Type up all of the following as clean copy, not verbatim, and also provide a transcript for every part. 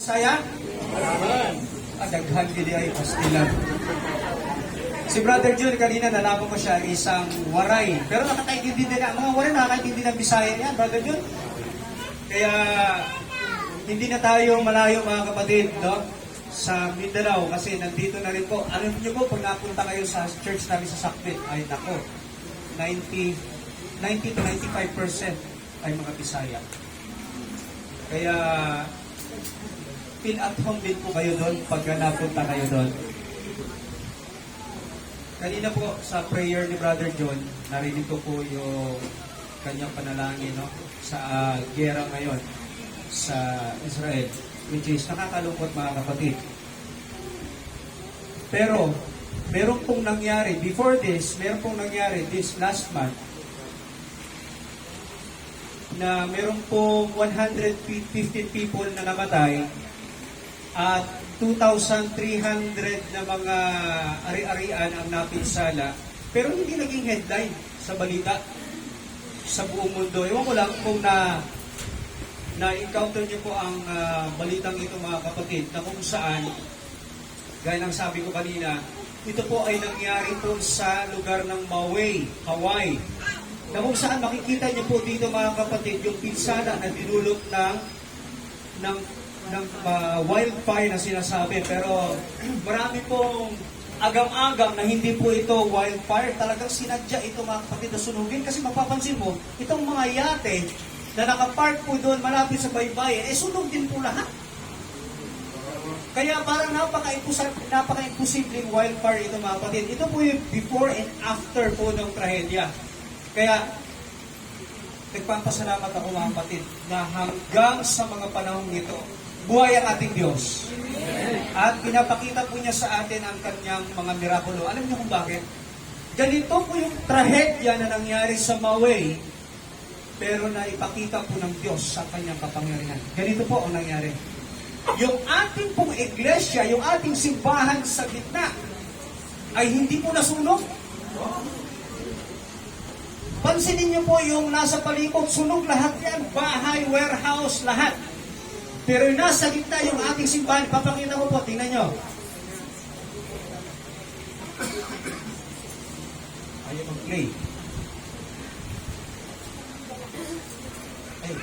Saya? Daghan gili ay pastilan. Si Brother Jun, kanina nalaman ko siya isang waray. Pero nakakaintindi din na, mga waray nakakaintindi ng Bisaya niya, Brother Jun. Kaya, hindi na tayo malayo mga kapatid, no? Sa Mindanao, kasi nandito na rin po. Alam niyo po, pag napunta kayo sa church namin sa Sakpit, ay nako, 90 to 95% ay mga Bisaya. Kaya, feel at home din po kayo doon pag napunta kayo doon. Kanina po sa prayer ni Brother John, narinig ko po yung kanyang panalangin, no, sa giyera ngayon sa Israel, which is nakakalungkot mga kapatid. Pero, meron pong nangyari, before this, meron pong nangyari this last month, na meron pong 115 people na namatay at 2,300 na mga ari-arian ang napinsala, pero hindi naging headline sa balita sa buong mundo. Ewan ko lang kung na-encounter niyo po ang balitang ito mga kapatid, na kung saan, gaya ng sabi ko kanina, ito po ay nangyari po sa lugar ng Maui, Hawaii, na kung saan makikita niyo po dito mga kapatid yung pinsala na dinulot ng wildfire na sinasabi. Pero marami pong agam-agam na hindi po ito wildfire. Talagang sinadya ito mga kapatid na sunugin. Kasi mapapansin mo, itong mga yate na nakapark po doon malapit sa baybayin, sunog din po lahat. Kaya parang napaka-imposibleng wildfire ito mga kapatid. Ito po yung before and after po ng trahedya. Kaya nagpapasalamat ako mga kapatid na hanggang sa mga panahong ito, buhay ang ating Diyos. At pinapakita po niya sa atin ang kanyang mga mirakulo. Alam niyo kung bakit? Ganito po yung trahedya na nangyari sa Maui, pero naipakita po ng Diyos sa kanyang kapangyarihan. Ganito po ang nangyari. Yung ating pong iglesia, yung ating simbahan sa gitna, ay hindi po nasunog. Pansinin niyo po yung nasa palikod, sunog lahat yan. Bahay, warehouse, lahat. Pero yung nasa gitna yung ating simbahan, papakita ko po, tingnan nyo. Ayaw mag-play. Ay.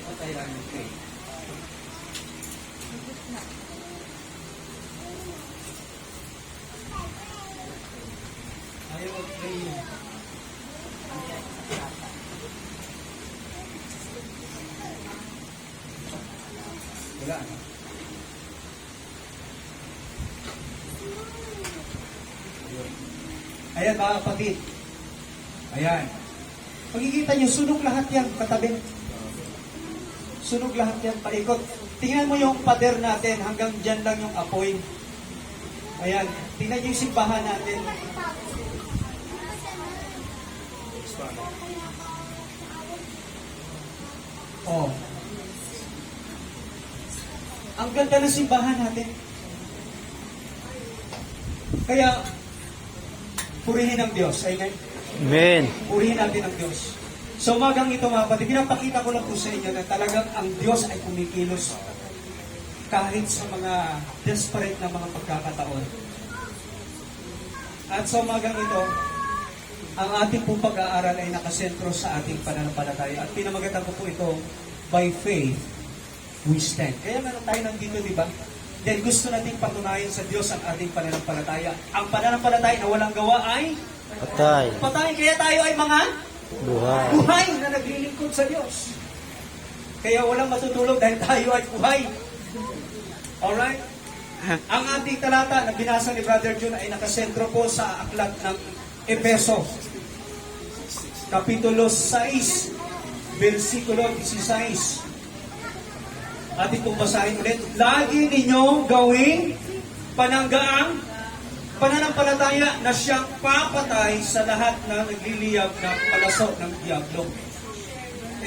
Patay lang mag-play. Ayaw mag-play. Wala. Ayan mga kapatid. Ayan. Pagkikita nyo, sunog lahat yan katabi. Sunog lahat yan palikot. Tingnan mo yung pader natin, hanggang dyan lang yung apoy. Ayan. Tingnan nyo yung simbahan natin. Oh. Ang ganda ng simbahan natin. Kaya, purihin ang Diyos. Amen? Amen. Purihin natin ang Diyos. So, umagang ito mga kapatid, pinapakita ko lang po sa inyo na talagang ang Diyos ay kumikilos kahit sa mga desperate na mga pagkakataon. At sa umagang ito, ang ating pong pag-aaral ay nakasentro sa ating pananampalataya. At pinamagatan ko po ito, by faith, we stand. Kaya meron tayo nandito, di ba? Dahil gusto nating patunayan sa Diyos ang ating pananampalataya. Ang pananampalataya na walang gawa ay Patay. patay. Kaya tayo ay mga Buhay. buhay na naglilingkod sa Diyos. Kaya walang matutulog dahil tayo ay buhay. Alright? Ang ating talata na binasa ni Brother Jun ay nakasentro po sa aklat ng Efeso. Kapitulo 6, versikulo 16. Ating pong basahin ulit. Lagi ninyong gawing pananggaang pananampalataya na siyang papatay sa lahat na nagliliyab na palasok ng diablo.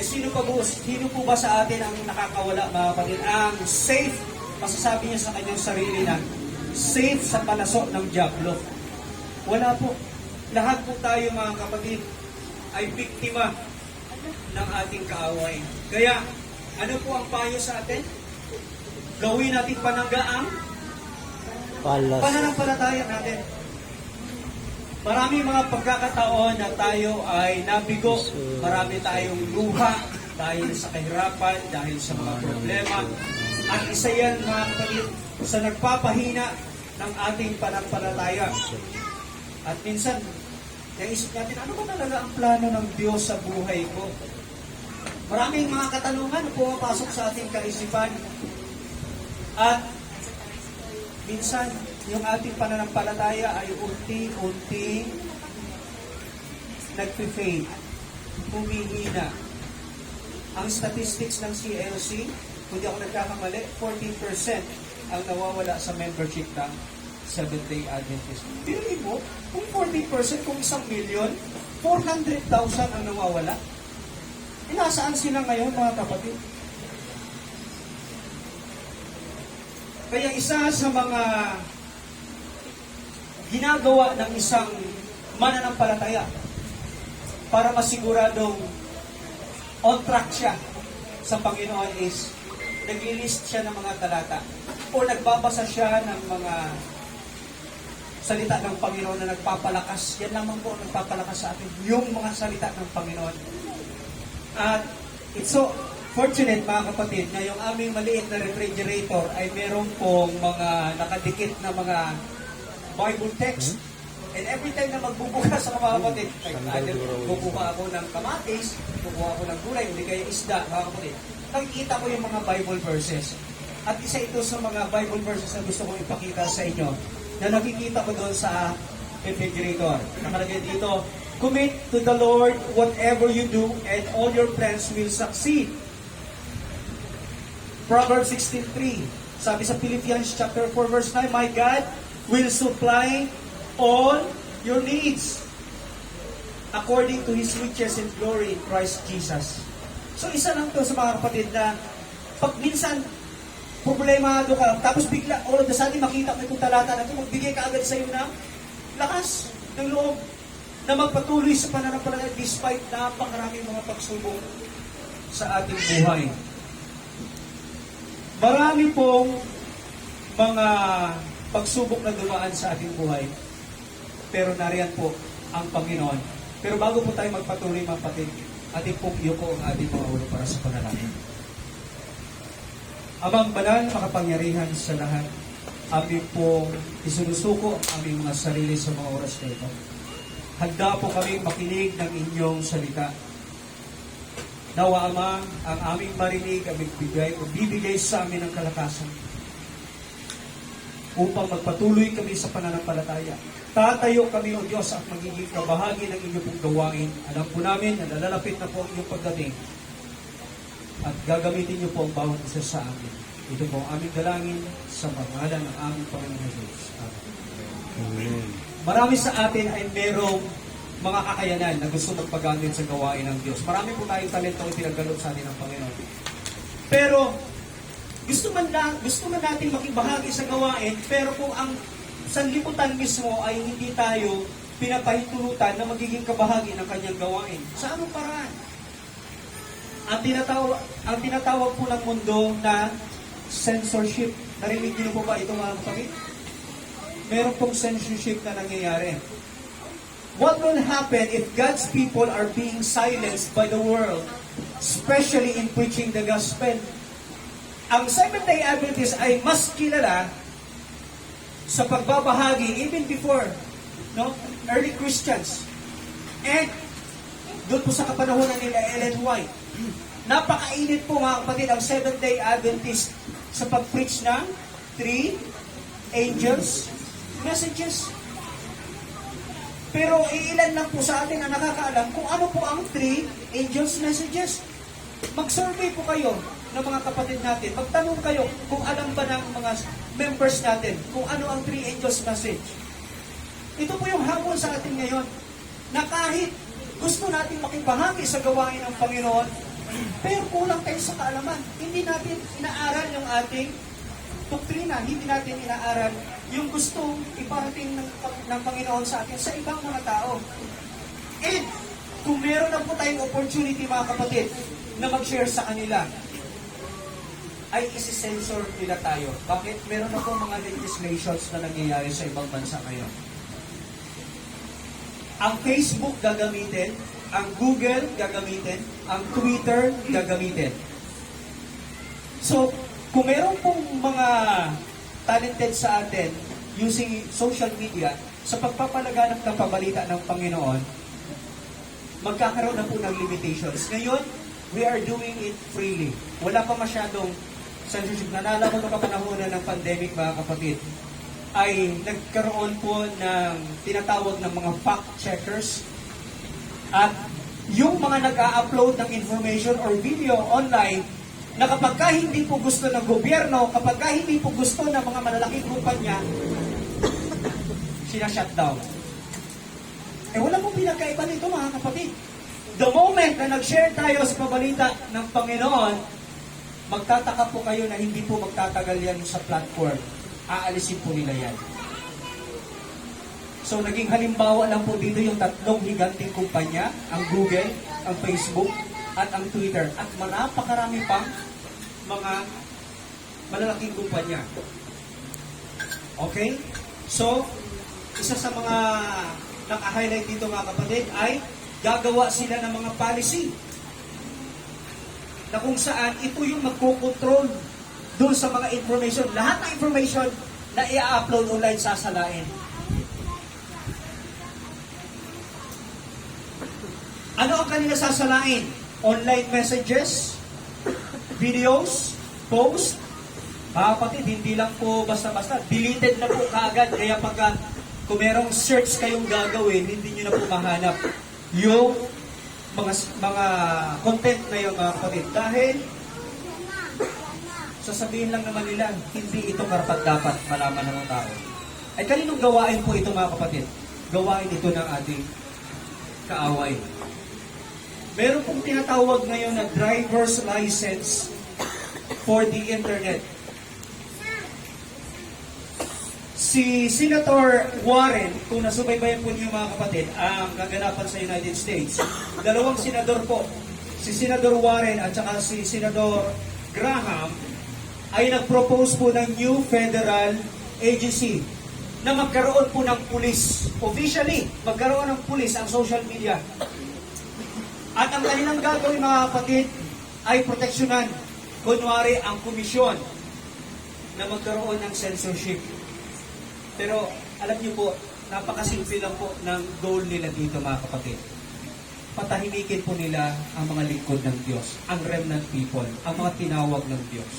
Sino po ba sa atin ang nakakawala mga kapatid? Ang safe, masasabi niya sa kanyang sarili na safe sa palasok ng diablo. Wala po. Lahat po tayo mga kapatid ay biktima ng ating kaaway. Kaya, ano po ang payo sa atin? Gawin natin pananggaang Palas. pananampalataya natin. Maraming mga pagkakataon na tayo ay nabigo. Marami tayong luha dahil sa kahirapan, dahil sa mga problema. At isa yan, mga kapatid, sa nagpapahina ng ating pananampalataya. At minsan, naisip natin, ano ba talaga ang plano ng Diyos sa buhay ko? Maraming mga katanungan na pumapasok sa ating kaisipan. At minsan, yung ating pananampalataya ay unti-unti nagpe-fade, humihina. Ang statistics ng CLC, kung di ako nagkakamali, 14% ang nawawala sa membership ng Seventh-day Adventist. Pili mo, kung 14%, kung 1,000,000, 400,000 ang nawawala. Nasaan sila ngayon, mga kapatid? Kaya isa sa mga ginagawa ng isang mananampalataya para masiguradong on track siya sa Panginoon is nag-list siya ng mga talata o nagbabasa siya ng mga salita ng Panginoon na nagpapalakas. Yan lamang po ang nagpapalakas sa atin, yung mga salita ng Panginoon. At it's so fortunate, mga kapatid, na yung aming maliit na refrigerator ay meron pong mga nakadikit na mga Bible text. And every time na magbubukas ako, mga kapatid, kukuha ako ng kamatis, kukuha ako ng gulay, hindi kaya isda, mga kapatid. Nakikita ko yung mga Bible verses. At isa ito sa mga Bible verses na gusto kong ipakita sa inyo na nakikita ko doon sa refrigerator. Nakalagay dito, commit to the Lord whatever you do and all your plans will succeed. Proverbs 16:3. Sabi sa Philippians chapter 4 verse 9, my God will supply all your needs according to His riches and glory in Christ Jesus. So isa lang to sa mga kapatid na pag minsan problemado ka, tapos bigla, all of a sudden makita mo itong talata na ito, magbigay ka agad sa iyo ng lakas ng loob na magpatuloy sa pananampalataya despite napakaraming mga pagsubok sa ating buhay. Marami pong mga pagsubok na dumaan sa ating buhay, pero nariyan po ang Panginoon. Pero bago po tayo magpatuloy, mga kapatid, ating pong iyuko ang ating mga ulo para sa panalangin. Amang banal, makapangyarihan sa lahat, aming pong isinusuko ang aming mga sarili sa mga oras na ito. Handa po kami makinig ng inyong salita. Nawa, Ama, ang aming marinig, aming bibigay sa amin ng kalakasan upang magpatuloy kami sa pananampalataya. Tatayo kami, O Diyos, at magiging kabahagi ng inyong pong gawain. Alam po namin na nalalapit na po ang inyong pagdating at gagamitin niyo po ang bawat isa sa amin. Ito po ang aming dalangin sa pangalan ng aming Panginoon Jesus. Amen. Marami sa atin ay merong mga kakayanan na gusto magpagamit sa gawain ng Diyos. Marami po tayong talento ay pinaggalot sa atin ng Panginoon. Pero, gusto man natin makibahagi sa gawain, pero kung ang sanlibutan mismo ay hindi tayo pinapahintulutan na magiging kabahagi ng kanyang gawain, sa anong paraan? Ang tinatawag po ng mundo na censorship. Narinig niyo po ba ito, mga kapatid? Meron pong censorship na nangyayari. What will happen if God's people are being silenced by the world, especially in preaching the gospel? Ang Seventh-day Adventist ay mas kilala sa pagbabahagi even before early Christians. And doon po sa kapanahonan nila Ellen White, napakainit po, mga kapatid, ang Seventh-day Adventist sa pag-preach ng 3 angels messages. Pero iilan lang po sa atin ang nakakaalam kung ano po ang 3 angels messages. Mag-survey po kayo ng mga kapatid natin. Magtanong kayo kung alam ba ng mga members natin kung ano ang 3 angels message. Ito po yung hamon sa atin ngayon na kahit gusto natin makibahagi sa gawain ng Panginoon, pero kulang tayo sa kaalaman. Hindi natin inaaral yung ating doktrina, hindi natin inaaral yung gustong iparating ng Panginoon sa atin sa ibang mga tao. And kung meron na po tayong opportunity mga kapatid na mag-share sa kanila, ay isi-censor nila tayo. Bakit? Meron na po mga legislations na nangyayari sa ibang bansa ngayon. Ang Facebook gagamitin, ang Google gagamitin, ang Twitter gagamitin. So, kung meron pong mga talented sa atin using social media sa pagpapalaganap ng pabalita ng Panginoon, magkakaroon na po ng limitations. Ngayon, we are doing it freely. Wala pa masyadong censorship. Naalala ko nung kapanahonan ng pandemic, mga kapatid, ay nagkaroon po ng tinatawag ng mga fact checkers, at yung mga nag-a-upload ng information or video online na kapag ka hindi po gusto ng gobyerno, kapag ka hindi po gusto ng mga malalaking kumpanya, sina-shutdown. Wala pong pinagkaiba nito, mga kapatid. The moment na nag-share tayo sa pabalita ng Panginoon, magtataka po kayo na hindi po magtatagal yan sa platform. Aalisin po nila yan. So, naging halimbawa lang po dito yung tatlong higanting kumpanya, ang Google, ang Facebook, at ang Twitter. At napakarami pang mga malalaking kumpanya. Okay? So, isa sa mga naka-highlight dito, mga kapatid, ay gagawa sila ng mga policy na kung saan ito yung magkocontrol doon sa mga information. Lahat ng information na i-upload online sasalain. Ano ang kanila sasalain? Online messages, videos, post. Mga kapatid, hindi lang po basta-basta. Deleted na po kaagad. Kaya pagka kung merong search kayong gagawin, hindi nyo na po mahanap yung mga content na yung mga kapatid. Dahil sasabihin lang naman nila, hindi ito karapat-dapat malaman ng mga tao. Ay kaninong gawain po ito, mga kapatid? Gawain ito ng ating kaaway. Meron pong tinatawag ngayon na driver's license for the internet. Si Senator Warren, kung nasubaybayan po niyo, mga kapatid, ang kaganapan sa United States, dalawang senador po, si Senator Warren at saka si Senator Graham, ay nag-propose po ng new federal agency na magkaroon po ng pulis. Officially, magkaroon ng pulis ang social media. At ang kanilang gagawin, mga kapatid, ay proteksyonan. Kunwari, ang komisyon na magkaroon ng censorship. Pero, alam niyo po, napakasimple lang po ng goal nila dito, mga kapatid. Patahimikin po nila ang mga lingkod ng Diyos, ang remnant people, ang mga tinawag ng Diyos.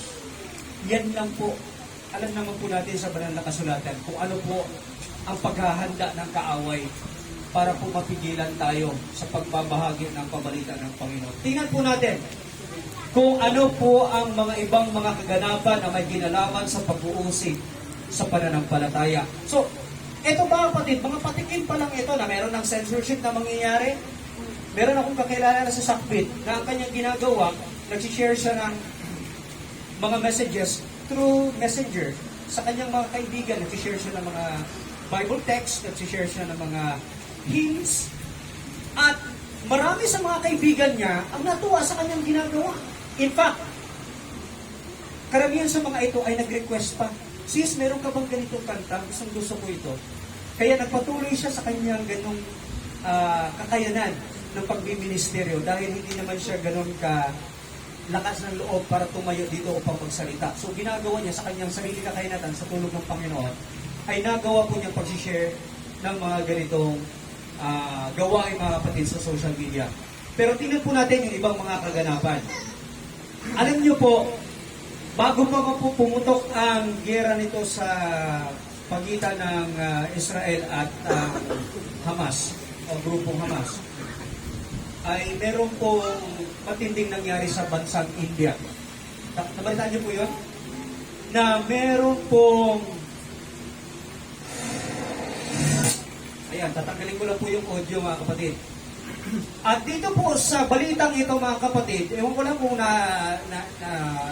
Yan lang po. Alam naman po natin sa banal na kasulatan kung ano po ang paghahanda ng kaaway para po mapigilan tayo sa pagbabahagi ng pabalita ng Panginoon. Tingnan po natin kung ano po ang mga ibang mga kaganapan na may kinalaman sa pag-uusig sa pananampalataya. So, ito ba, kapatid, mga patikim pa lang ito na meron ng censorship na mangyayari. Meron akong kakilala na sa Sakbit na ang kanyang ginagawa, nagsishare siya ng mga messages through Messenger sa kanyang mga kaibigan. Nagsishare siya ng mga Bible text, nagsishare siya ng mga hymns, at marami sa mga kaibigan niya ang natuwa sa kanyang ginagawa. In fact, karamihan sa mga ito ay nag-request pa, "Sis, meron ka bang ganitong kanta? Gusto ko ito." Kaya nagpatuloy siya sa kanyang ganong kakayanan ng pagbiministeryo dahil hindi naman siya ganon ka lakas ng loob para tumayo dito upang magsalita. So ginagawa niya sa kanyang sarili kakayanatan sa tulong ng Panginoon, ay nagawa po niyang pag-share ng mga ganitong gawain, mga kapatid, sa social media. Pero tingnan po natin yung ibang mga kaganapan. Alam niyo po, bago pa po pumutok ang giyera nito sa pagitan ng Israel at Hamas, o grupong Hamas, ay meron po matinding nangyari sa bansang India. Nabalitaan niyo po yun? Na meron pong ayan, tatanggalin ko lang po yung audio, mga kapatid. At dito po sa balitang ito, mga kapatid, ewan ko lang kung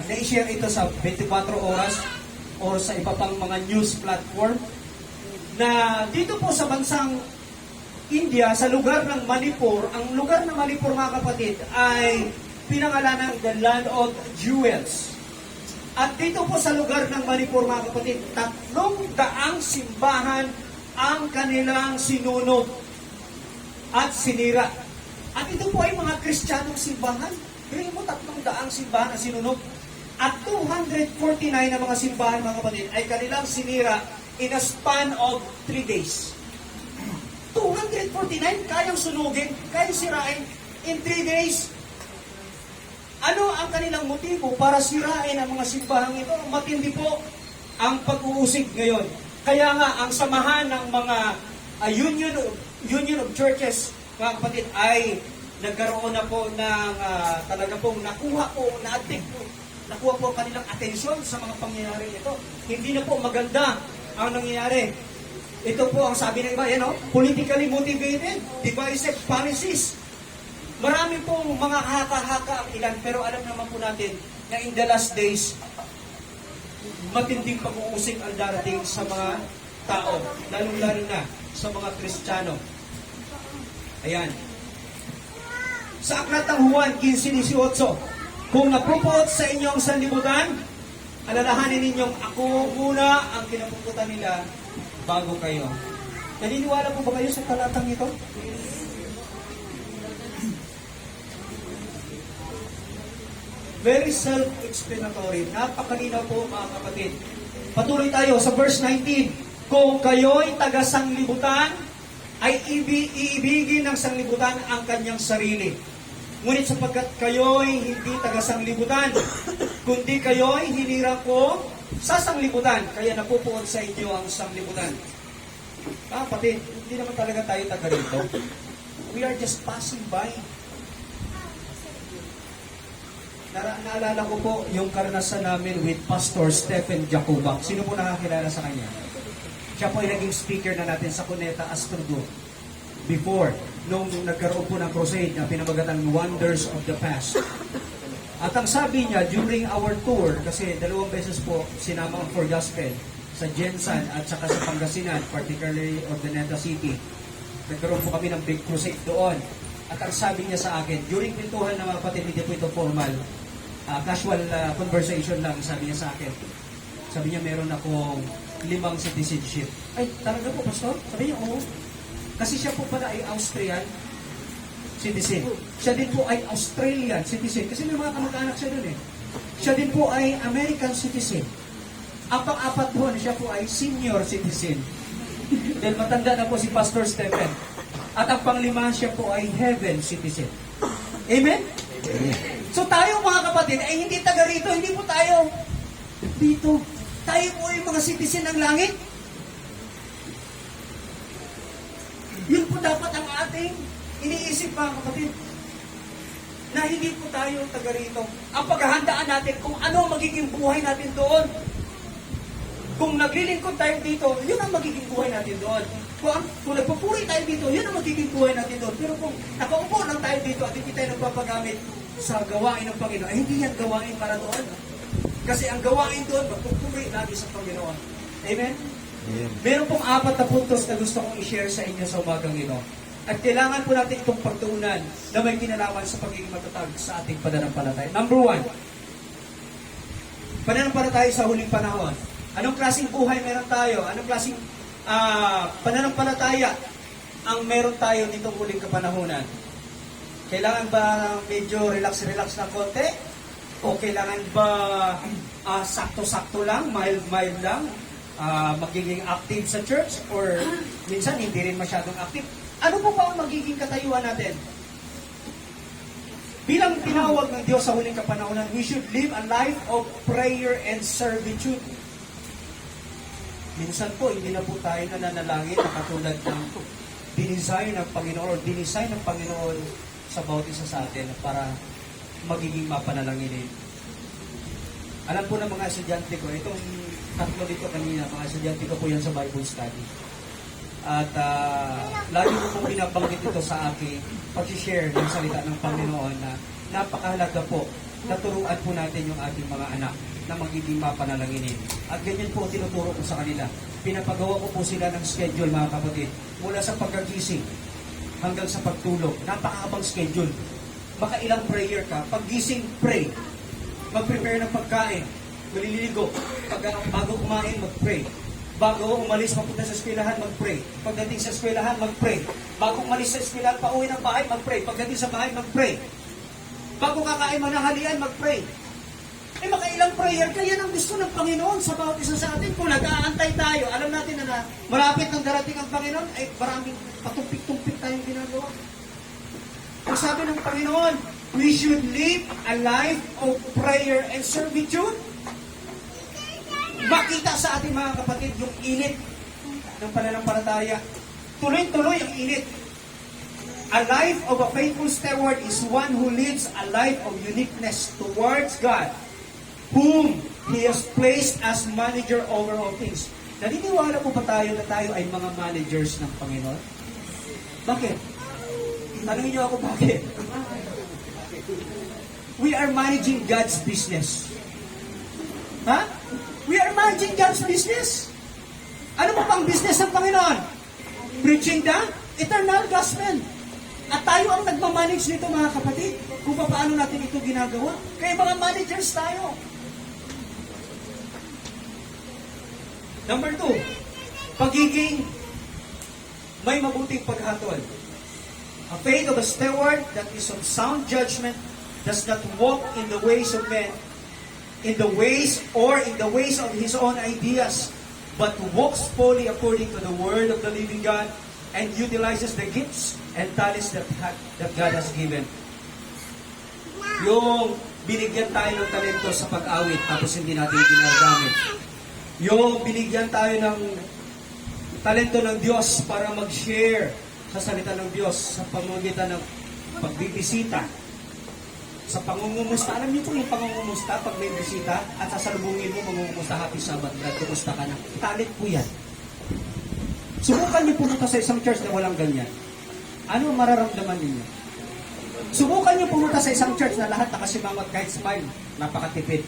na-share ito sa 24 oras o sa iba pang mga news platform, na dito po sa bansang India, sa lugar ng Manipur, ang lugar ng Manipur mga kapatid ay pinangalanan ng The Land of Jewels. At dito po sa lugar ng Manipur mga kapatid, 300 simbahan ang kanilang sinunog at sinira. At ito po ay mga Kristiyanong simbahan. Pero mo 300 simbahan na sinunog. At 249 na mga simbahan mga kapatid ay kanilang sinira in a span of 3 days. 249 kayang sunugin, kayang sirain in 3 days. Ano ang kanilang motibo para sirain ang mga simbahan ito? Matindi po ang pag-uusig ngayon. Kaya nga, ang samahan ng mga Union of Churches, mga kapatid, ay nagkaroon na po ng talaga pong nakuha po ang kanilang atensyon sa mga pangyayari ito. Hindi na po maganda ang nangyayari. Ito po ang sabi ng iba, politically motivated, divisive policies. Marami pong mga haka-haka ang ilan, pero alam naman po natin na in the last days, matinding pag-uusig ang darating sa mga tao, lalong-lalo na sa mga Kristiyano. Ayan. Sa Aklat ng Juan 15:18, kung napupuot sa inyong sanlibutan, alalahanin ninyong ako muna ang kinapuputan nila bago kayo. Naniniwala po ba kayo sa talatang ito? Very self-explanatory. Napakalinaw po mga kapatid. Patuloy tayo sa verse 19. Kung kayo'y taga-sanglibutan, ay iibigin ng sanglibutan ang kanyang sarili. Ngunit sapagkat kayo'y hindi taga-sanglibutan, kundi kayo'y hinirang ko sa sanglibutan, kaya napupuot sa inyo ang sanglibutan. Kapatid, hindi naman talaga tayo taga rito. We are just passing by. Naalala ko po yung karanasan namin with Pastor Stephen Jacobac. Sino po nakakilala sa kanya? Siya po ay naging speaker na natin sa Cuneta Astrodo before, nung nagkaroon po ng crusade na pinamagatang Wonders of the Past. At ang sabi niya, during our tour, kasi 2 beses po sinama ang For Gospel sa Jensan at saka sa Pangasinan, particularly Urdaneta City. Nagkaroon po kami ng big crusade doon. At ang sabi niya sa akin, during pintuhan ng mga kapatid, hindi po ito formal, casual conversation lang, sabi niya sa akin. Sabi niya, meron akong 5 citizenship. Ay, talaga po, Pastor? Sabi niya, oo. Kasi siya po pala ay Austrian citizen. Siya din po ay Australian citizen. Kasi may mga kamag-anak siya dun eh. Siya din po ay American citizen. Ang pang-apat po, siya po ay senior citizen. Dahil matanda na po si Pastor Stephen. At ang pang-5, siya po ay heaven citizen. Amen? So tayo mga kapatid, ay hindi taga rito, hindi po tayo dito. Tayo po ay mga citizen ng langit. Yun po dapat ang ating iniisip mga kapatid. Na hindi po tayo taga rito. Ang paghahandaan natin kung ano magiging buhay natin doon. Kung naglilingkod tayo dito, yun ang magiging buhay natin doon. Kung nagpupuri tayo dito, yun ang magiging buhay natin doon. Pero kung nakaupo lang tayo dito at hindi tayo nagpapagamit sa gawain ng Panginoon, ay hindi yan gawain para doon. Kasi ang gawain doon, magpupuri lagi sa Panginoon. Amen? Amen. Meron pong 4 na puntos na gusto kong i-share sa inyo sa umagang ito. At kailangan po natin itong pagtuunan na may kinalaman sa pagiging matatag sa ating pananampalataya. Number 1, pananampalataya sa huling panahon. Anong klaseng buhay meron tayo? Anong klaseng pananampalataya ang meron tayo nitong huling kapanahunan? Kailangan ba medyo relax-relax na konti? O kailangan ba sakto-sakto lang, mild-mild lang? Magiging active sa church? Or minsan hindi rin masyadong active? Ano po ba ang magiging katayuan natin? Bilang tinawag ng Diyos sa huling kapanahunan, we should live a life of prayer and servitude. Minsan po, hindi na po tayo nananalangin na katulad ng dinisign ng Panginoon o dinisign ng Panginoon sa bawat isa sa atin para magiging mapanalanginin. Alam po ng mga estudyante ko, itong 3 dito kanina, mga estudyante ko po yan sa Bible study. At lagi ko pong binabanggit ito sa akin, pag-share ng salita ng Panginoon na napakahalaga po na turuan po natin yung ating mga anak na magiging mapanalanginin. At ganyan po tinuturo ko sa kanila. Pinapagawa ko po sila ng schedule mga kapatid. Mula sa pagkagising, hanggang sa pagtulog. Napakahabang schedule. Makailang prayer ka. Paggising, pray. Mag-prepare ng pagkain. Maliligo. Bago kumain, mag-pray. Bago umalis, mapunta sa eskwelahan, mag-pray. Pagdating sa eskwelahan, mag-pray. Bago umalis sa eskwelahan, pauwi ng bahay, mag-pray. Pagdating sa bahay, mag-pray. Bago kakain mananghalian, mag-pray. Makailang prayer ka, yan ang gusto ng Panginoon sa bawat isa sa atin. Kung nag-aantay tayo, alam natin na malapit nang darating ang Panginoon, ay maraming patumpik-tumpik tayong ginagawa. Ang sabi ng Panginoon, we should live a life of prayer and servitude. Makita sa ating mga kapatid yung init ng pananampalataya. Tuloy-tuloy ang init. A life of a faithful steward is one who lives a life of uniqueness towards God, whom He has placed as manager over all things. Naniniwala po ba tayo na tayo ay mga managers ng Panginoon? Bakit? Tanungin niyo ako bakit? We are managing God's business. Ha? We are managing God's business. Ano po pang business ng Panginoon? Preaching the eternal gospel. At tayo ang nagmamanage nito mga kapatid, kung paano natin ito ginagawa. Kaya mga managers tayo. Number 2, pagiging may mabuting paghatol. A faith of a steward that is of sound judgment does not walk in the ways of men, in the ways of his own ideas, but walks fully according to the word of the living God and utilizes the gifts and talents that God has given. Yung binigyan tayo ng talento sa pag-awit tapos hindi natin ginagamit. Yung binigyan tayo ng talento ng Diyos para mag-share sa salita ng Diyos sa pamamagitan ng pagbibisita, sa pangungumusta. Alam niyo po yung pangungumusta pag may bisita at sasalubungin mo, mangungumusta, happy Sabbath, God, kumusta ka na. Talent po yan. Subukan niyo pumunta sa isang church na walang ganyan. Ano ang mararamdaman ninyo? Subukan niyo pumunta sa isang church na lahat nakasimangot kahit smile, napakatipid.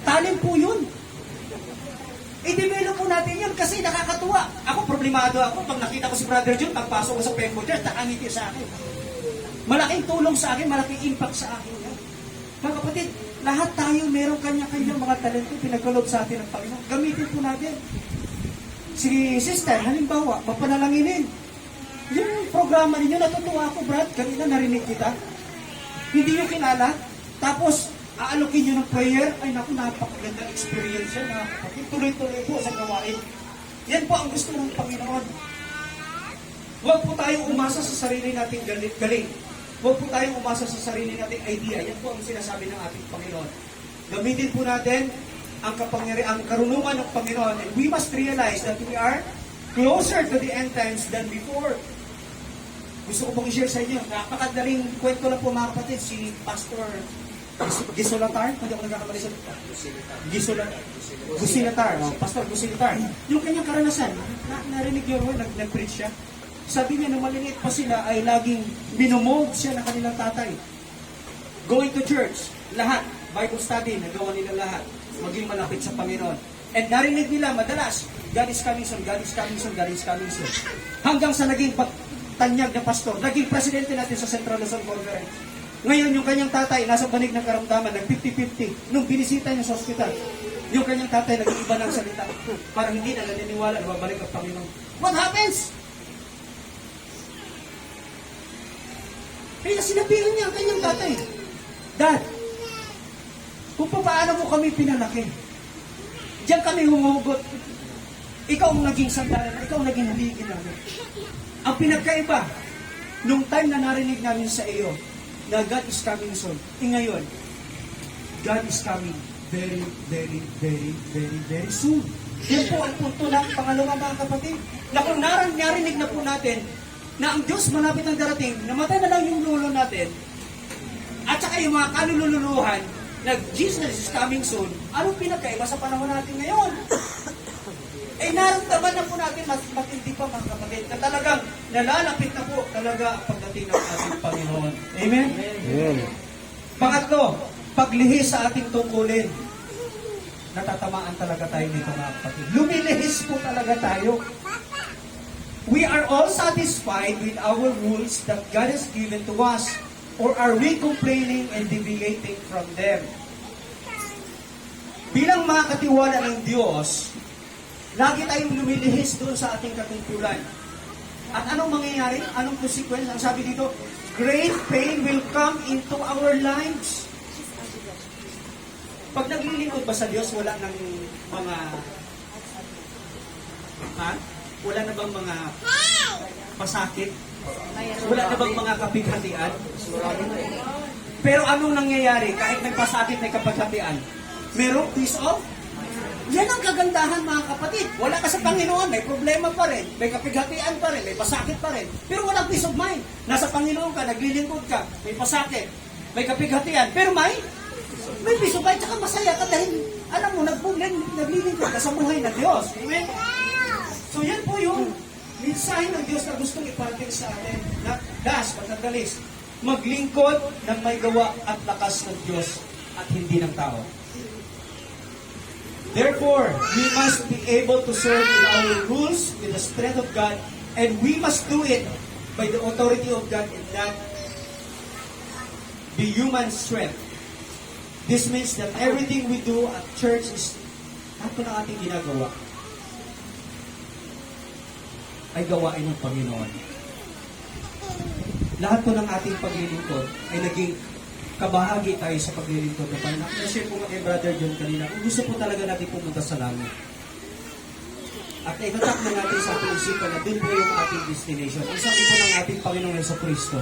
Talent po yun. I-develop po natin yun kasi nakakatuwa. Ako, problemado ako. Pag nakita ko si Brother John, pagpasok ko sa Pembo Church, nakangiti sa akin. Malaking tulong sa akin, malaking impact sa akin. Mga kapatid, lahat tayo meron kanya-kanyang mga talento pinagkaloob sa atin ng Panginoon. Gamitin po natin. Si sister, halimbawa, mapanalanginin. Yung programa ninyo, natutuwa ako, Brad. Kanina narinig kita. Hindi nyo kilala. Tapos, aalokin nyo ng prayer. Ay, naku, napakagandang experience yan. Tuloy-tuloy po sa gawain. Yan po ang gusto ng Panginoon. Huwag po tayong umasa sa sarili nating galing. Huwag po tayong umasa sa sarili nating idea. Yan po ang sinasabi ng ating Panginoon. Gamitin po natin ang karunungan ng Panginoon, and we must realize that we are closer to the end times than before. Gusto ko pong i-share sa inyo, napakadaling kwento lang po mga kapatid, si Pastor Gisolatar, hindi ako nagkakamali sa Gusilatar, Pastor Gusilatar. Yung kanyang karanasan, narinig niyo rin, nag-preach siya. Sabi niya, nung maliliit pa sila, ay laging binomold siya ng kanilang tatay. Going to church, lahat, Bible study, nagawa nila lahat. Maging malapit sa Panginoon. And narinig nila madalas, God is coming soon, God is coming soon, God is coming soon. Hanggang sa naging tanyag na pastor, naging presidente natin sa Central Luzon Conference. Ngayon, yung kanyang tatay, nasa banig ng karamdaman, nag 50-50. Nung binisita niya sa hospital, yung kanyang tatay, nag-iiba ng salita. Parang hindi na naniniwala na babalik ang Panginoon. What happens? Kaya sinabihan niya ang kanyang tatay, Dad, kung paano mo kami pinalaki, diyan kami humugot. Ikaw ang naging sandalan, ikaw ang naging hubigin namin. Ang pinagkaiba, nung time na narinig namin sa iyo, na God is coming soon. Ngayon, God is coming very, very, very, very, very soon. Yan po ang punto ng pangalawa mga kapatid. Na kung narinig na po natin, na ang Diyos malapit ang darating, namatay na lang yung lolo natin, at saka yung mga kalululuhan, Jesus is coming soon, anong pinagkaiba sa panahon natin ngayon? Naramdaman na po natin mas matindi pa mga kapatid na talagang nalalapit na po talaga ang pagdating ng ating Panginoon. Amen? Amen. Pangatlo, paglihis sa ating tungkulin. Natatamaan talaga tayo dito mga kapatid. Lumilihis po talaga tayo. We are all satisfied with our rules that God has given to us, or are we complaining and deviating from them? Bilang mga katiwala ng Diyos, lagi tayong lumilihis doon sa ating katungkulan. At anong mangyayari? Anong consequence? Ang sabi dito, great pain will come into our lives. Pag naglilingkod ba sa Diyos, wala nang mga... Ha? Wala na bang mga pasakit? Wala na bang mga kapighatian? Pero anong nangyayari? Kahit may pasakit, may kapighatian, merong peace of? Yan ang kagandahan, mga kapatid. Wala ka sa Panginoon, may problema pa rin, may kapighatian pa rin, may pasakit pa rin. Pero walang peace of mind. Nasa Panginoon ka, naglilingkod ka, may pasakit, may kapighatian, pero may peace of mind, tsaka masaya ka dahil, alam mo, naglilingkod ka sa buhay ng Diyos. Amen? So yan po yung mensahe ng Diyos na gustong iparating sa atin. Na, pagkagalis, maglingkod ng may gawa at lakas ng Diyos at hindi ng tao. Therefore, we must be able to serve in our rules with the strength of God, and we must do it by the authority of God and not be human strength. This means that everything we do at church is lahat ng ating ginagawa ay gawain ng Panginoon. Lahat po ng ating paglilingkod ay naging kabahagi tayo sa paglilingkod ng Panginoon. Kasi po kay Brother John kanina, kung gusto po talaga natin pumunta sa langit. At itatak na natin sa ating isipan na dun po yung ating destination. Ang sabi po ng ating Panginoon sa Kristo,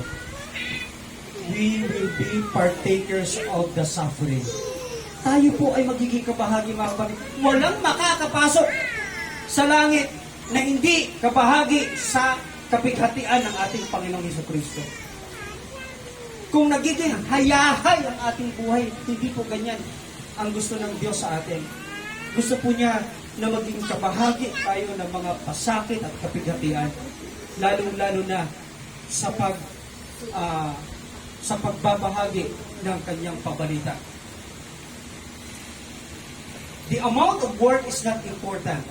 we will be partakers of the suffering. Tayo po ay magiging kabahagi, mga kapatid. Walang makakapasok sa langit na hindi kabahagi sa kapighatian ng ating Panginoong Jesucristo. Kung nagiging hayahay ang ating buhay, hindi po ganyan ang gusto ng Diyos sa atin. Gusto po niya na maging kabahagi tayo ng mga pasakit at kapighatian, lalong-lalo na sa pagbabahagi ng kanyang pabalita. The amount of work is not important.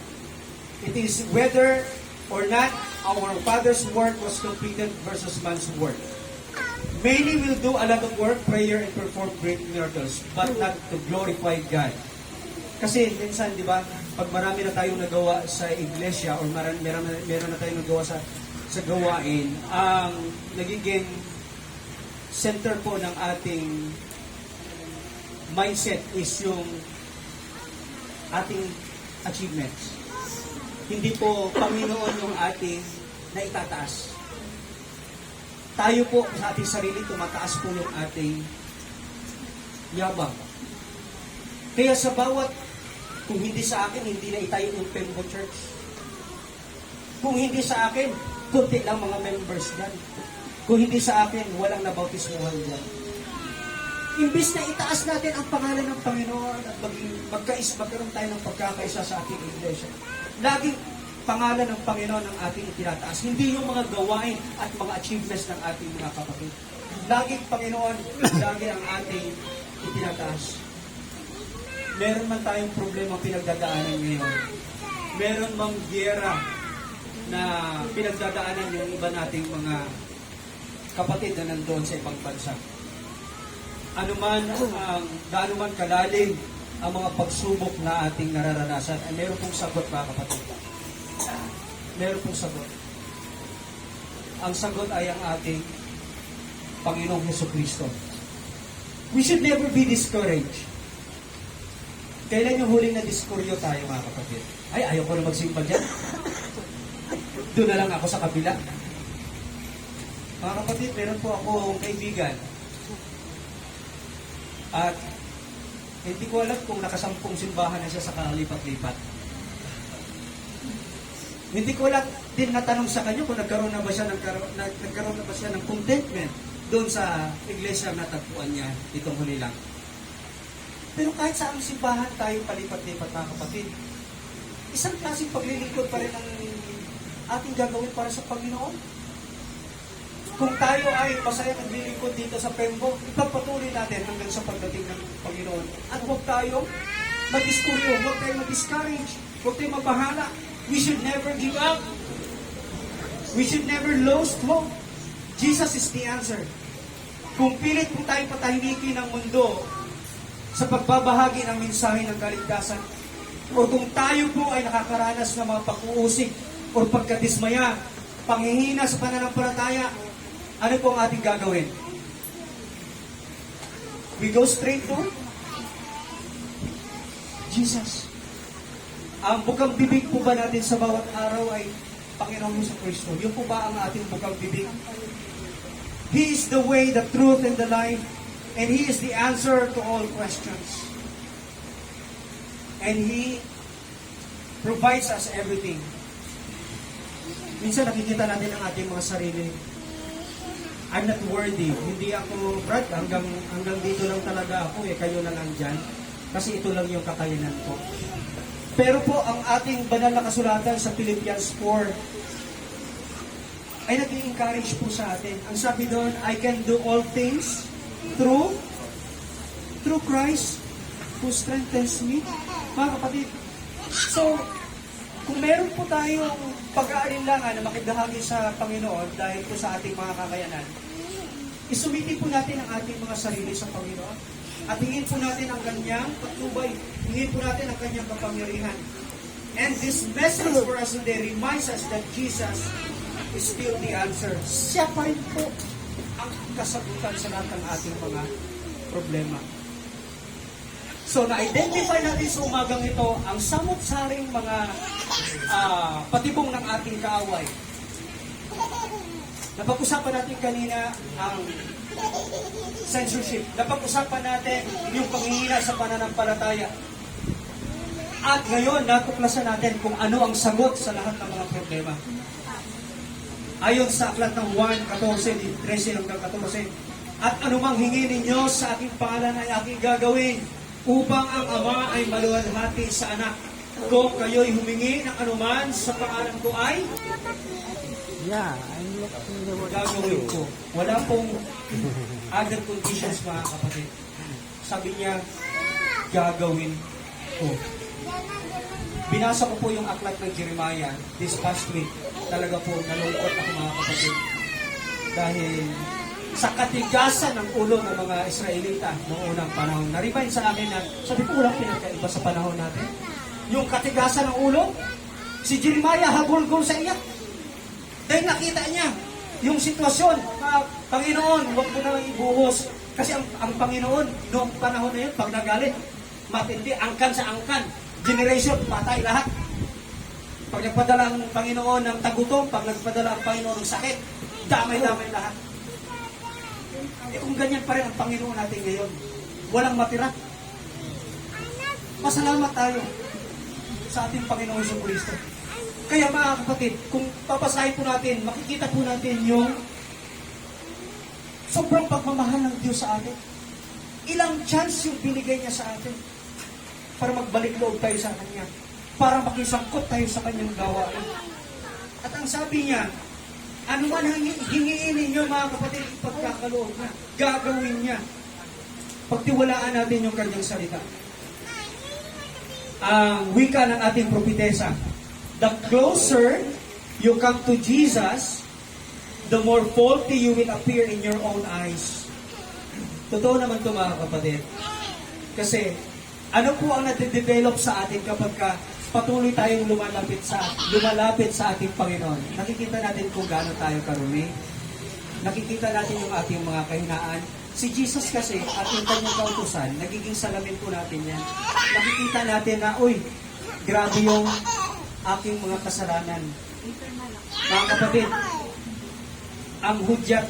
It is whether or not our Father's work was completed versus man's work. Many will do a lot of work, prayer, and perform great miracles, but not to glorify God. Kasi minsan, di ba, pag marami na tayong nagawa sa iglesia or meron na tayong nagawa sa gawain, ang nagiging center po ng ating mindset is yung ating achievements. Hindi po Panginoon yung ating naitataas. Tayo po sa ating sarili, tumataas po yung ating yabang. Kaya sa bawat, kung hindi sa akin, hindi na itayo yung Pembo Church. Kung hindi sa akin, kunti lang mga members dyan. Kung hindi sa akin, walang nabautismuhan dyan. Imbis na itaas natin ang pangalan ng Panginoon at magkaroon tayo ng pagkakaisa sa ating iglesia. Laging pangalan ng Panginoon ang ating itinataas. Hindi yung mga gawain at mga achievements ng ating mga kapatid. Laging Panginoon, lagi ang ating itinataas. Meron man tayong problema pinagdadaanan ngayon. Meron mang giyera na pinagdadaanan yung iba nating mga kapatid na nandoon sa ibang bansa. Gaano man kalalim ang mga pagsubok na ating nararanasan, ay meron pong sagot, mga kapatid. Meron pong sagot. Ang sagot ay ang ating Panginoong Jesucristo. We should never be discouraged. Kailan yung huling na discouryo tayo, mga kapatid? Ay, ayaw ko na magsimba dyan. Doon na lang ako sa kabila. Mga kapatid, meron po akong kaibigan. At hindi ko alam kung nakasampung simbahan na siya sa kalipat-lipat. Hindi ko alam din natanong sa kanya kung nagkaroon na ba siya ng contentment doon sa iglesia na tagpuan niya itong huli lang. Pero kahit sa aming simbahan tayo palipat-lipat, mga kapatid, isang klaseng paglilingkod pa rin ang ating gagawin para sa Panginoon. Kung tayo ay masaya naglilingkod dito sa Pembo, ipagpatuloy natin hanggang sa pagdating ng Panginoon. At huwag tayong mag-discourage, huwag tayong mag-discourage, huwag tayong mabahala. We should never give up. We should never lose hope. Jesus is the answer. Kung pilit po tayong patahimikin ng mundo sa pagbabahagi ng mensahe ng kaligtasan, o kung tayo po ay nakakaranas ng mga pag-uusig o pagkadismaya, panghihina sa pananampalataya, ano po ang ating gagawin? We go straight to Jesus. Ang bukang bibig po ba natin sa bawat araw ay Panginoon Hesus Kristo? Yun po ba ang ating bukang bibig? He is the way, the truth, and the life, and He is the answer to all questions. And He provides us everything. Minsan nakikita natin ang ating mga sarili. I'm not worthy. Hindi ako, Brad, hanggang dito lang talaga ako, kayo na lang dyan. Kasi ito lang yung kakayanan ko. Pero po, ang ating banal na kasulatan sa Philippians 4 ay nag-i-encourage po sa atin. Ang sabi doon, I can do all things through Christ who strengthens me. Mga kapatid, so, kung meron po tayong pag-aalinlangan na makibahagi sa Panginoon dahil po sa ating mga kakayanan, isumiti po natin ang ating mga sarili sa Panginoon at hingin po natin ang kanyang patnubay, hingin po natin ang kanyang kapangyarihan. And this message for us today reminds us that Jesus is still the answer. Siya pa rin po ang kasagutan sa lahat ng ating mga problema. So, na-identify natin sa umagang ito ang samot-saring mga patibong ng ating kaaway. Napag-usapan natin kanina ang censorship. Napag-usapan natin yung panghihina sa pananampalataya. At ngayon, natuklasan natin kung ano ang sagot sa lahat ng mga problema. Ayon sa aklat ng Juan 14:13 hanggang 14, at anumang hingi ninyo sa aking pangalan ay aking gagawin, upang ang Ama ay maluwalhati sa Anak. Kung kayo'y humingi ng anuman sa pangalan ko ay Yeah, I'm looking the word gagawin ko. Wala pong other conditions, mga kapatid. Sabi niya, gagawin ko. Binasa ko po yung aklat ng Jeremiah this past week. Talaga po, nalungkot ako, mga kapatid. Dahil sa katigasan ng ulo ng mga Israelita noong unang panahon, na-remind sa akin na, sabi ko, walang pinagkaiba sa panahon natin. Yung katigasan ng ulo, si Jeremiah hagulgol sa iyak. Dahil nakita niya yung sitwasyon na, Panginoon, huwag mo na lang ibuhos. Kasi ang Panginoon, noong panahon na yun, pag nagalit, matindi, angkan sa angkan. Generation, patay lahat. Pag nagpadala ang Panginoon ng tagutom, pag nagpadala ang Panginoon ng sakit, damay-damay lahat. Kung ganyan pa rin ang Panginoon natin ngayon, walang matira. Pasalamat tayo sa ating Panginoon sa Kristo. Kaya mga kapatid, kung papasahin po natin, makikita po natin yung sobrang pagmamahal ng Diyos sa atin. Ilang chance yung binigay niya sa atin para magbalik loob tayo sa Kanya, para makisangkot tayo sa Kanyang gawain. At ang sabi niya, ano man hingiin ninyo, mga kapatid, ipagkakaloob niya, gagawin niya. Pagtiwalaan natin yung Kanyang salita. Ang wika ng ating propetesa, the closer you come to Jesus, the more faulty you will appear in your own eyes. Totoo naman ito, mga kapatid. Kasi, ano po ang nade-develop sa atin kapag patuloy tayong lumalapit sa ating Panginoon? Nakikita natin kung gaano tayo karumi. Nakikita natin yung ating mga kahinaan. Si Jesus kasi, at yung kanyang kautusan, nagiging salamin po natin yan. Nakikita natin na, uy, grabe yung aking mga kasalanan. Mga kapatid, ang hudyat,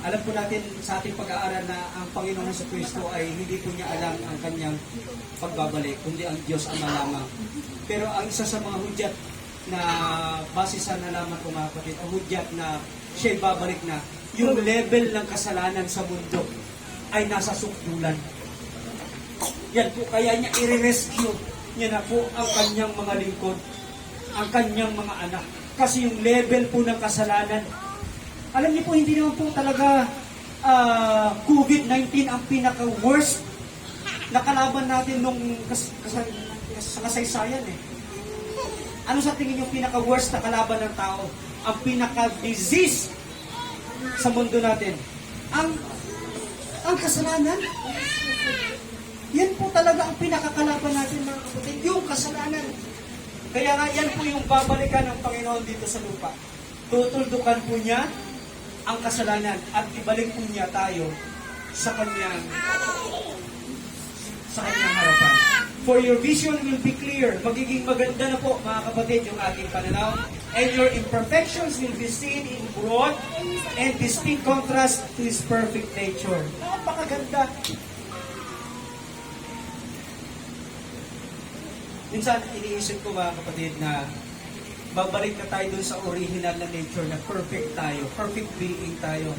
alam po natin sa ating pag-aaral na ang Panginoon sa Kristo ay hindi po niya alam ang kanyang pagbabalik, kundi ang Diyos ang lamang. Pero ang isa sa mga hudyat na base sa nalaman ko, mga kapatid, ang hudyat na siya'y babalik na, yung level ng kasalanan sa mundo ay nasa sukdulan. Yan po, kaya niya i-rescue niya na po ang kanyang mga lingkod, ang kanyang mga anak. Kasi yung level po ng kasalanan, alam niyo po, hindi naman po talaga COVID-19 ang pinaka-worst na kalaban natin nung sa kasaysayan eh. Ano sa tingin yung pinaka-worst na kalaban ng tao? Ang pinaka-disease sa mundo natin? Ang kasalanan. Yan po talaga ang pinakakalaban natin, mga kapatid. Yung kasalanan. Kaya nga yan po yung babalikan ng Panginoon dito sa lupa. Tutuldukan po niya ang kasalanan at ibalik po niya tayo sa kanyang harapan. For your vision will be clear. Magiging maganda na po, mga kapatid, yung ating pananaw. And your imperfections will be seen in broad and distinct contrast to His perfect nature. Napakaganda. Minsan, iniisip ko, mga kapatid, na babalik na tayo dun sa original na nature na perfect tayo, perfect being tayo.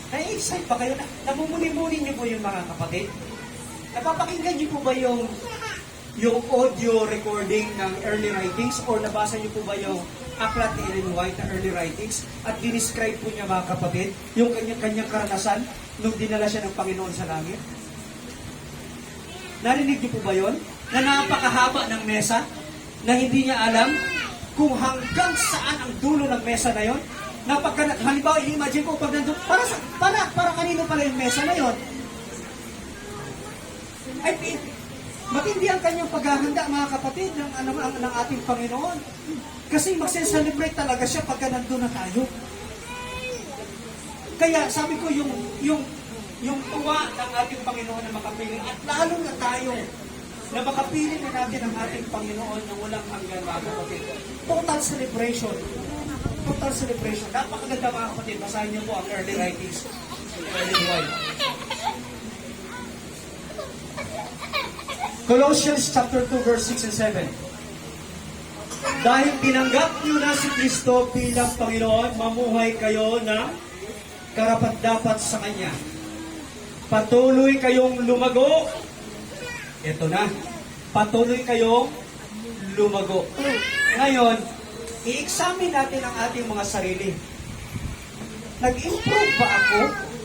Na-excite pa kayo? Namumuni-muni niyo po yung mga kapatid? Napapakinggan niyo po ba yung audio recording ng early writings or nabasa niyo po ba yung aklat ni Ellen White na early writings at dinescribe po niya, mga kapatid, yung kanyang karanasan nung dinala siya ng Panginoon sa langit? Narinig niyo po ba yon? Na napakahaba ng mesa na hindi niya alam kung hanggang saan ang dulo ng mesa na yon. Halimbawa, i-imagine ko pag nandun, para kanino pala yung mesa na yon? Ay, matindi ang kanyang paghahanda, mga kapatid, ng ating Panginoon. Kasi magse-celebrate talaga siya pagka nandun na tayo. Kaya sabi ko, yung tuwa ng ating Panginoon na makapiling, at lalo na tayo, na makapiling na natin ang ating Panginoon na walang hanggan, mga kapatid. Total celebration. Total celebration. Napakaganda, mga kapatid. Basahin niyo po ang early writings. Early White. Colossians chapter 2 verse 6 and 7. Dahil tinanggap niyo na si Kristo bilang Panginoon, mamuhay kayo na karapat-dapat sa Kanya. Patuloy kayong lumago. Ito na. Patuloy kayong lumago. Ngayon, i-examine natin ang ating mga sarili. Nag-improve ba ako?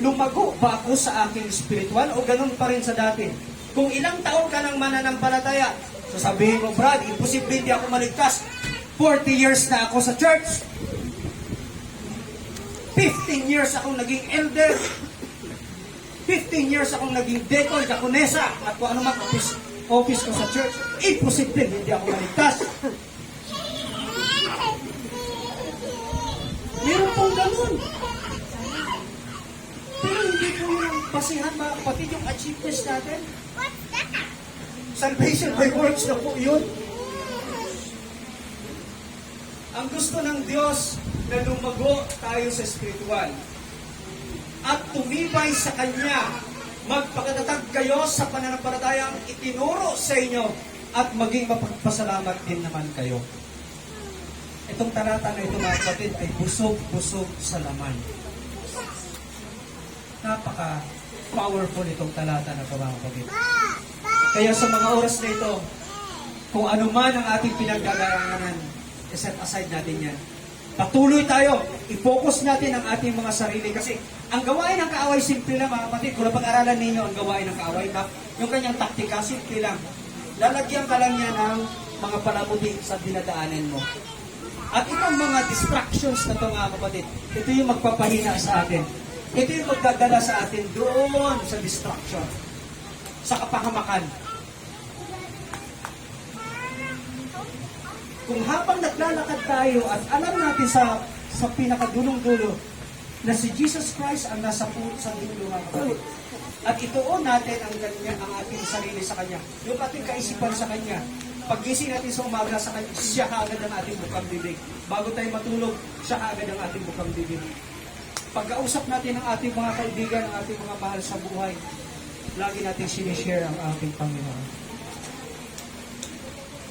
Lumago ba ako sa aking spiritual? O ganun pa rin sa dati? Kung ilang taon ka nang mananampalataya, sasabihin mo, Brad, imposible hindi ako maligtas. 40 years na ako sa church. 15 years akong naging elder. 15 years akong naging deacon, diakonesa, at kung ano man office ko sa church. Imposible hindi ako maligtas. Meron pong ganun. Pero hindi po yung basihan, mga kapatid, yung achievements natin. Salvation by works na po yun. Ang gusto ng Diyos na lumago tayo sa spiritual at tumibay sa Kanya, magpakatatag kayo sa pananampalatayang itinuro sa inyo at maging mapagpasalamat din naman kayo. Itong talata na ito, mga kapatid, ay busog-busog sa laman. Napaka-powerful itong talata na ito, mga kapatid. Kaya sa mga oras na ito, kung ano man ang ating pinagdadaanan, set aside natin yan. Patuloy tayo. I-focus natin ang ating mga sarili kasi ang gawain ng kaaway, simple lang, mga kapatid. Kung napag-aralan ninyo ang gawain ng kaaway, yung kanyang taktika, simple lang. Lalagyan ka lang niya ng mga palamuti sa dinadaanan mo. At itong mga distractions na ito, mga kapatid, ito yung magpapahina sa atin. Ito yung magdadala sa atin doon sa distraction, sa kapahamakan. Kung habang naglalakad tayo at alam natin sa pinakadulong-dulo na si Jesus Christ ang nasa sa dulo, mga kapatid. At ituon natin ang ating sarili sa Kanya. Yung ating kaisipan sa Kanya. Paggising natin sa umaga sa Kanya, siya kaagad ang ating bukang bibig. Bago tayo matulog, siya kaagad ang ating bukang bibig. Pagkausap natin ang ating mga kaibigan, ang ating mga mahal sa buhay, lagi natin sinishare ang ating Panginoon.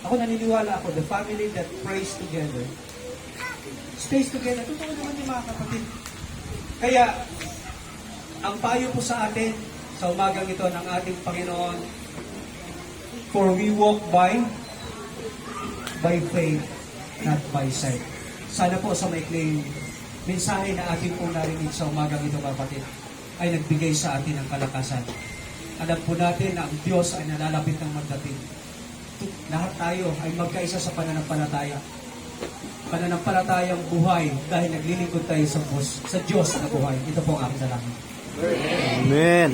Ako naniniwala ako, the family that prays together, stays together. Totoo naman yung mga kapatid. Kaya, ang payo po sa atin, sa umagang ito ng ating Panginoon, for we walk by faith, not by sight. Sana po sa maikling mensahe na ating po narinig sa umagang ito, kapatid, ay nagbigay sa atin ng kalakasan. Alam po natin na ang Diyos ay nalalapit ng magdating. Lahat tayo ay magkaisa sa pananampalataya. pananampalatayang buhay dahil naglilingkod tayo sa Diyos na buhay. Ito po ang aking dalangin. Amen.